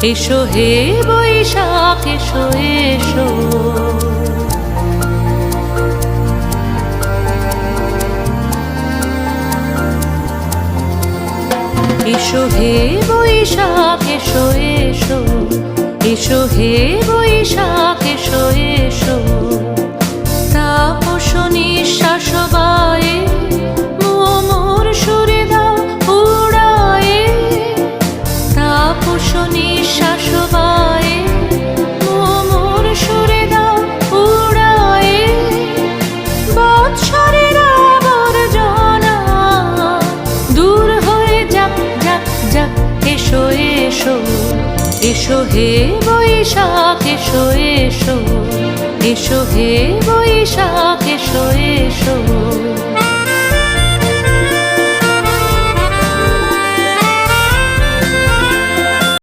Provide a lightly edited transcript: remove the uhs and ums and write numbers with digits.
এসো হে বৈশাখ এসো এসো। এসো হে বৈশাখ এসো এসো, এসো হে বৈশাখ এসো এসো। তাপস নিঃশ্বাস বায়ে মোর সুরে দাও উড়ায়ে, তাপস নিঃশ্বাস বায়ে মোর সুরে দাও উড়ায়ে। বৎসরের আবর্জনা দূর হয়ে যাক যাক যাক। এসো এসো, এসো হে বৈশাখ এসো এসো, এসো হে বৈশাখ এসো এসো।